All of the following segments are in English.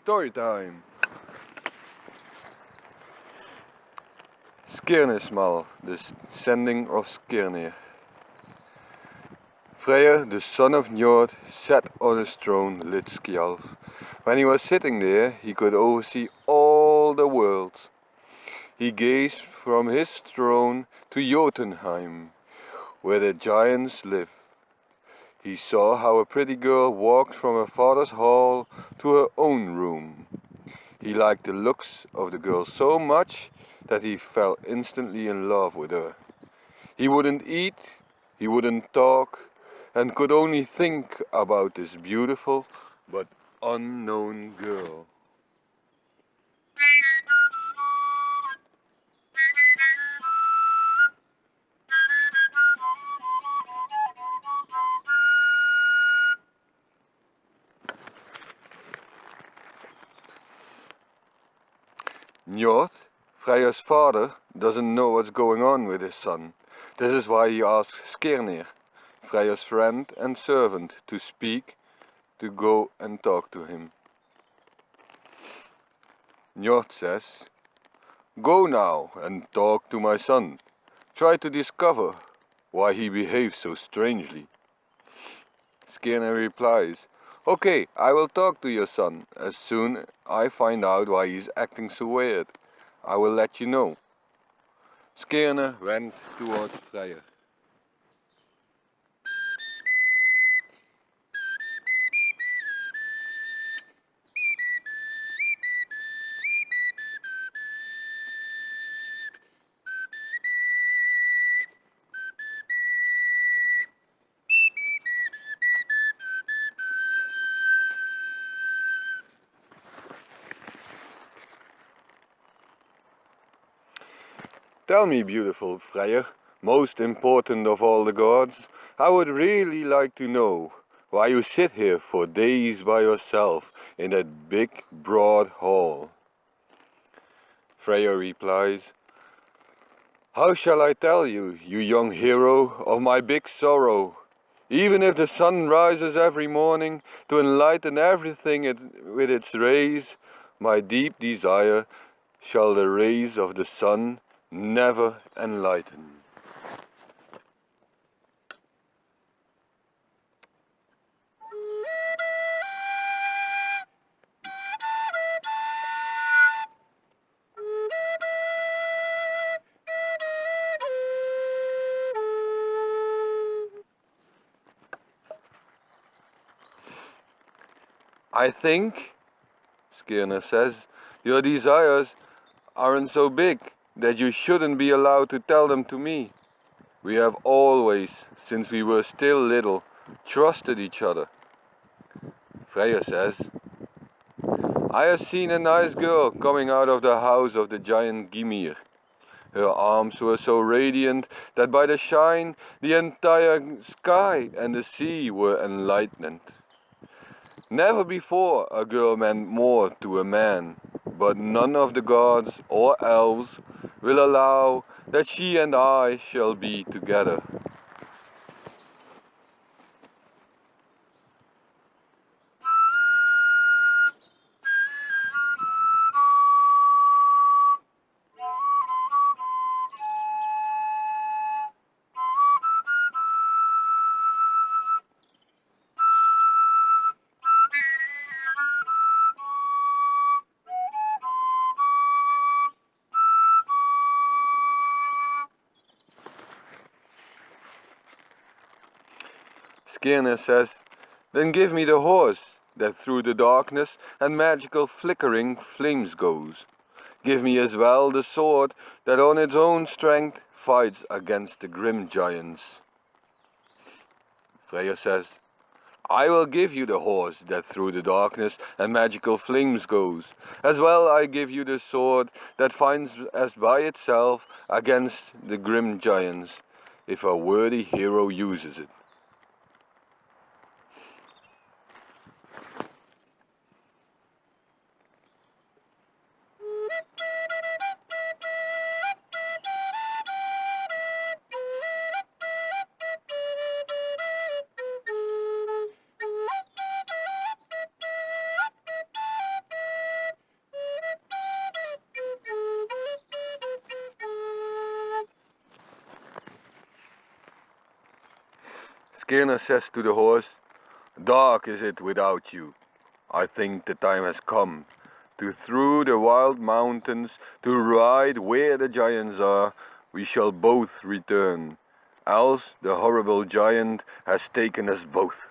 Story time! Skirnismal, the sending of Skirnir. Freyr, the son of Njord, sat on his throne lit Skjalf. When he was sitting there, he could oversee all the worlds. He gazed from his throne to Jotunheim, where the giants live. He saw how a pretty girl walked from her father's hall to her own room. He liked the looks of the girl so much that he fell instantly in love with her. He wouldn't eat, he wouldn't talk, and could only think about this beautiful but unknown girl. Njord, Freya's father, doesn't know what's going on with his son. This is why he asks Skirnir, Freya's friend and servant, to go and talk to him. Njord says, "Go now and talk to my son. Try to discover why he behaves so strangely." Skirnir replies, "Okay, I will talk to your son. As soon as I find out why he's acting so weird, I will let you know." Skirnir went towards Freyr. "Tell me, beautiful Freyr, most important of all the gods, I would really like to know why you sit here for days by yourself in that big, broad hall." Freyr replies, "How shall I tell you, you young hero, of my big sorrow? Even if the sun rises every morning to enlighten everything with its rays, my deep desire shall the rays of the sun never enlighten." "I think," Skirnir says, "your desires aren't so big that you shouldn't be allowed to tell them to me. We have always, since we were still little, trusted each other." Freyr says, "I have seen a nice girl coming out of the house of the giant Gymir. Her arms were so radiant that by the shine the entire sky and the sea were enlightened. Never before a girl meant more to a man, but none of the gods or elves will allow that she and I shall be together." Skirnir says, "Then give me the horse that through the darkness and magical flickering flames goes. Give me as well the sword that on its own strength fights against the grim giants." Freyr says, "I will give you the horse that through the darkness and magical flames goes. As well I give you the sword that fights as by itself against the grim giants, if a worthy hero uses it." Skirnir says to the horse, "Dark is it without you. I think the time has come to through the wild mountains, to ride where the giants are. We shall both return, else the horrible giant has taken us both."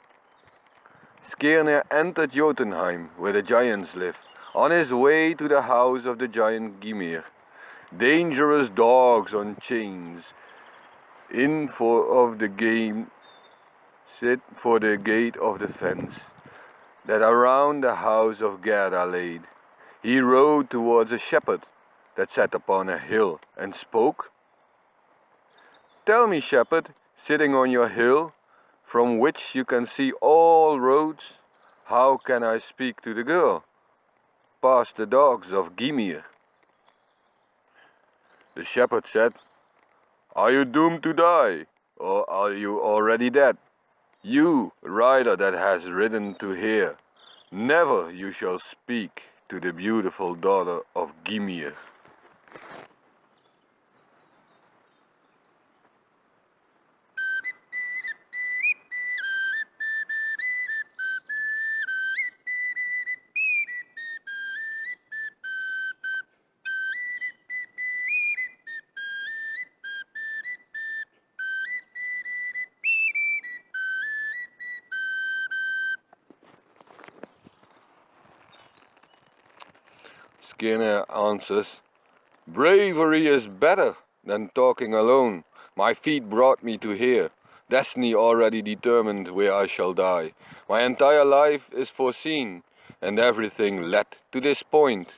Skirnir entered Jotunheim, where the giants live, on his way to the house of the giant Gymir. Dangerous dogs on chains, in for of the game, sit for the gate of the fence, that around the house of Gerda laid. He rode towards a shepherd that sat upon a hill and spoke. "Tell me, shepherd, sitting on your hill, from which you can see all roads, how can I speak to the girl, past the dogs of Gymir?" The shepherd said, "Are you doomed to die, or are you already dead? You, rider that has ridden to here, never you shall speak to the beautiful daughter of Gymir." Skirnir answers, "Bravery is better than talking alone. My feet brought me to here. Destiny already determined where I shall die. My entire life is foreseen, and everything led to this point."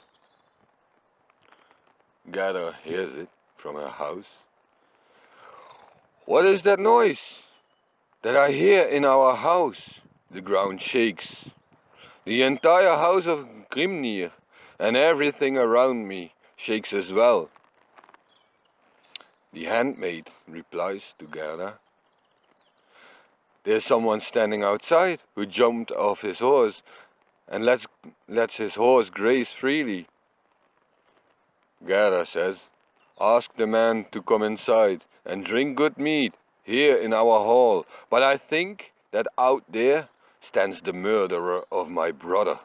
Gerda hears it from her house. "What is that noise that I hear in our house?" The ground shakes. The entire house of Skirnir and everything around me shakes as well. The handmaid replies to Gerda, "There's someone standing outside who jumped off his horse and lets his horse graze freely." Gerda says, "Ask the man to come inside and drink good mead here in our hall, but I think that out there stands the murderer of my brother."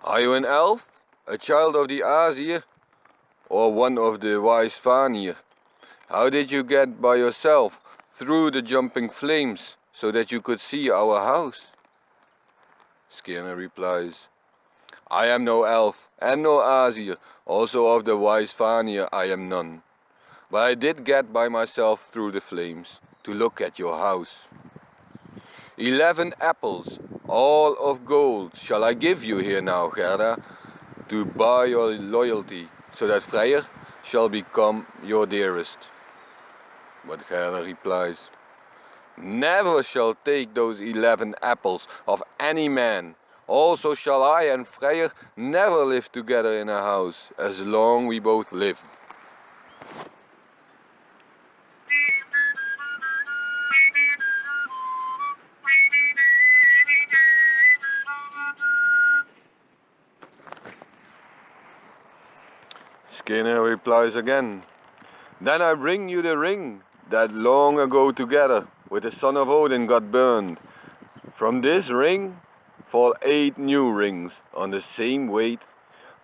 "Are you an elf, a child of the Aesir, or one of the wise Vanir? How did you get by yourself through the jumping flames so that you could see our house?" Skirnir replies, "I am no elf and no Aesir, also of the wise Vanir I am none. But I did get by myself through the flames to look at your house. 11 apples, all of gold, shall I give you here now, Gerda, to buy your loyalty, so that Freyr shall become your dearest." But Gerda replies, "Never shall take those 11 apples of any man. Also shall I and Freyr never live together in a house, as long we both live." Skirnir replies again, "Then I bring you the ring that long ago together with the son of Odin got burned. From this ring fall 8 new rings on the same weight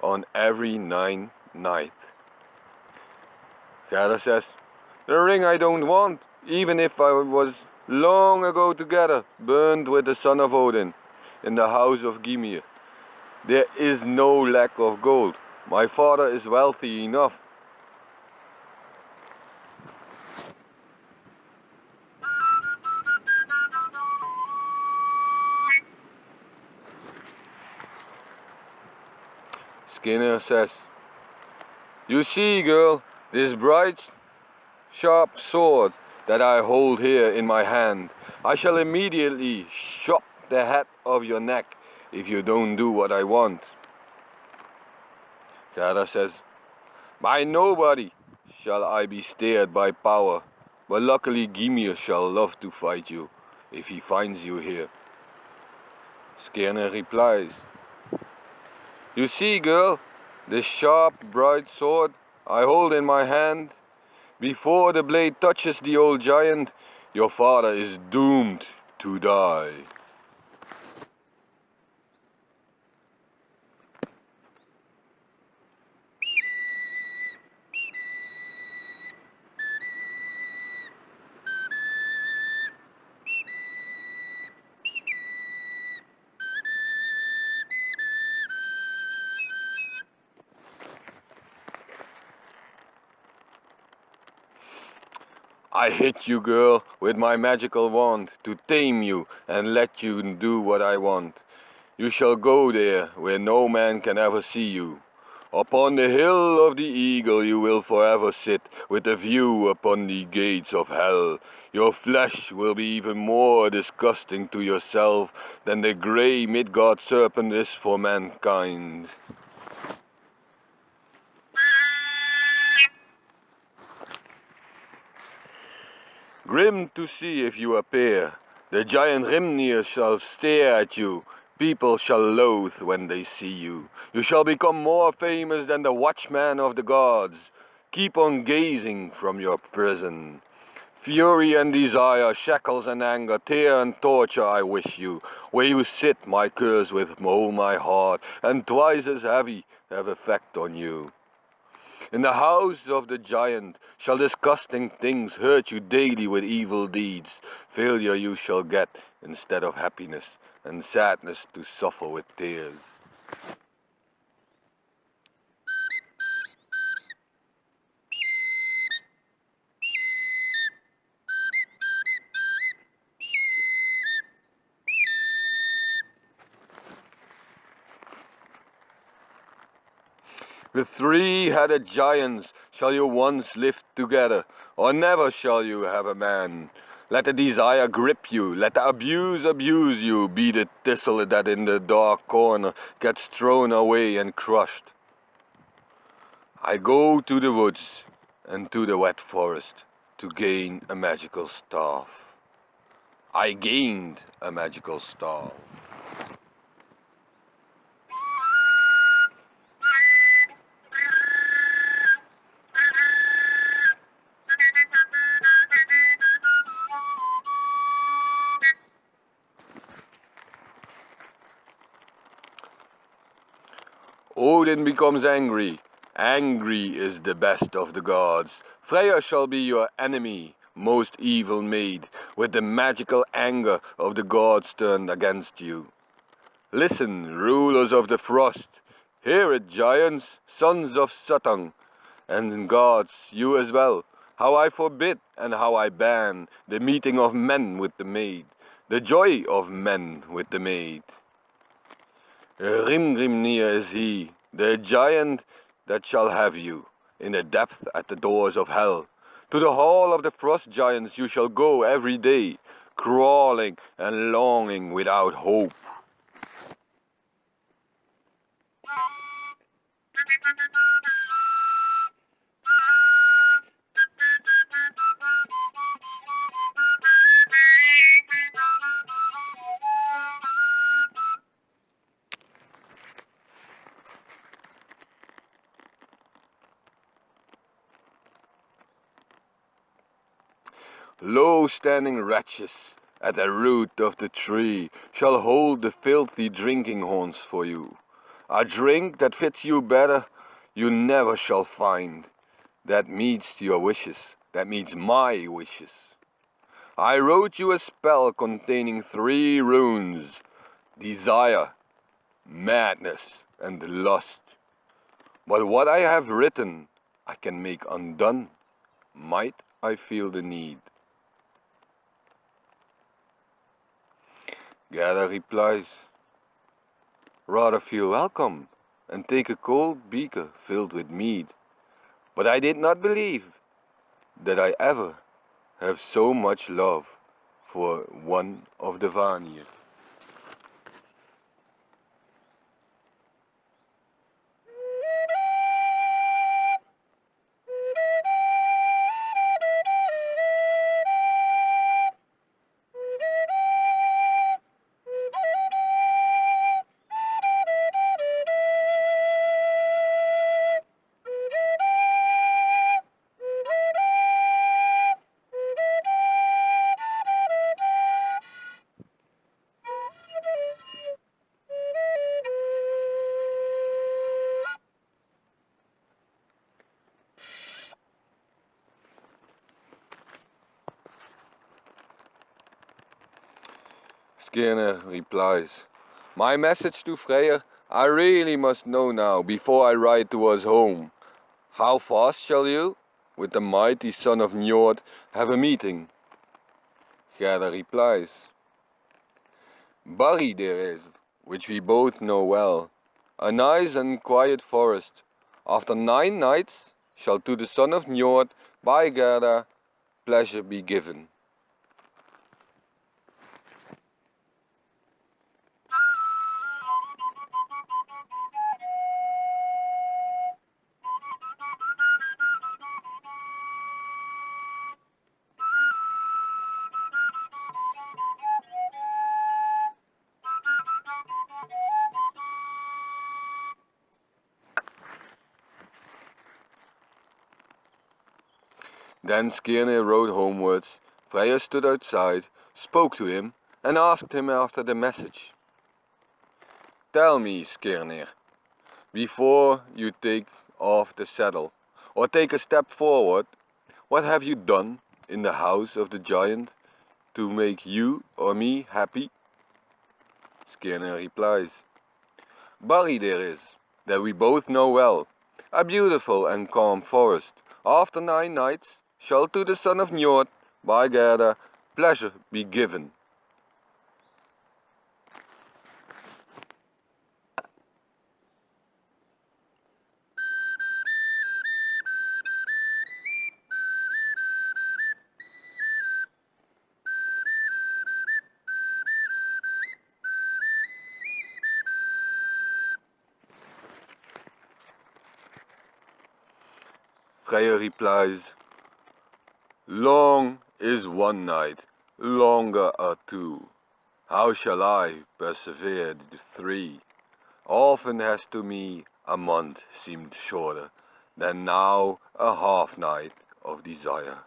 on every 9 nights." Gerda says, "The ring I don't want, even if I was long ago together burned with the son of Odin in the house of Gymir. There is no lack of gold. My father is wealthy enough." Skirnir says, "You see, girl, this bright, sharp sword that I hold here in my hand. I shall immediately chop the head of your neck if you don't do what I want. Gerda says, by nobody shall I be steered by power, but luckily Gymir shall love to fight you, if he finds you here. Skirnir replies, you see, girl, this sharp, bright sword I hold in my hand, before the blade touches the old giant, your father is doomed to die. I hit you, girl, with my magical wand to tame you and let you do what I want. You shall go there where no man can ever see you. Upon the hill of the eagle you will forever sit, with a view upon the gates of hell. Your flesh will be even more disgusting to yourself than the grey Midgard serpent is for mankind. Grim to see if you appear, the giant Rimnir shall stare at you. People shall loathe when they see you. You shall become more famous than the watchman of the gods. Keep on gazing from your prison. Fury and desire, shackles and anger, tear and torture I wish you. Where you sit, my curse with all my heart, and twice as heavy have effect on you. In the house of the giant shall disgusting things hurt you daily with evil deeds. Failure you shall get instead of happiness, and sadness to suffer with tears. With three-headed giants shall you once live together, or never shall you have a man. Let the desire grip you, let the abuse you, be the thistle that in the dark corner gets thrown away and crushed. I go to the woods and to the wet forest to gain a magical staff. I gained a magical staff. Odin becomes angry. Angry is the best of the gods. Freya shall be your enemy, most evil maid, with the magical anger of the gods turned against you. Listen, rulers of the frost. Hear it, giants, sons of Suttung, and gods, you as well. How I forbid and how I ban the meeting of men with the maid, the joy of men with the maid. Rimgrimnir is he, the giant that shall have you, in the depth at the doors of hell. To the hall of the frost giants you shall go every day, crawling and longing without hope. Low-standing wretches at the root of the tree shall hold the filthy drinking horns for you. A drink that fits you better you never shall find. That meets your wishes, that meets my wishes. I wrote you a spell containing 3 runes: desire, madness, and lust. But what I have written I can make undone, might I feel the need. Gerda replies, rather feel welcome and take a cold beaker filled with mead. But I did not believe that I ever have so much love for one of the Vanir. Skirnir replies, "My message to Freyr I really must know now before I ride towards home. How fast shall you, with the mighty son of Njord, have a meeting?" Gerda replies, "Barry there is, which we both know well, a nice and quiet forest. After 9 nights shall to the son of Njord by Gerda pleasure be given." Then Skirnir rode homewards. Freya stood outside, spoke to him, and asked him after the message. "Tell me, Skirnir, before you take off the saddle, or take a step forward, what have you done in the house of the giant to make you or me happy?" Skirnir replies, "Barry there is, that we both know well, a beautiful and calm forest. After 9 nights shall to the son of Njord, by Gerda, pleasure be given." Freya replies, "Long is one night, longer are 2. How shall I persevere the 3? Often has to me a month seemed shorter than now a half night of desire."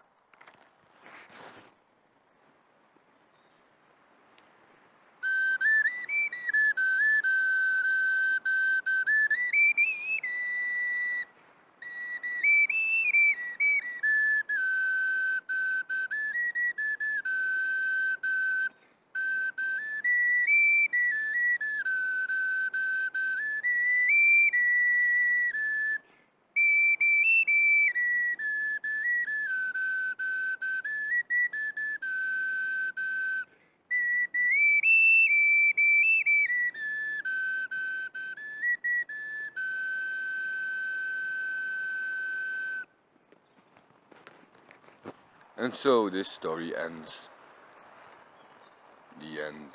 And so this story ends. The end.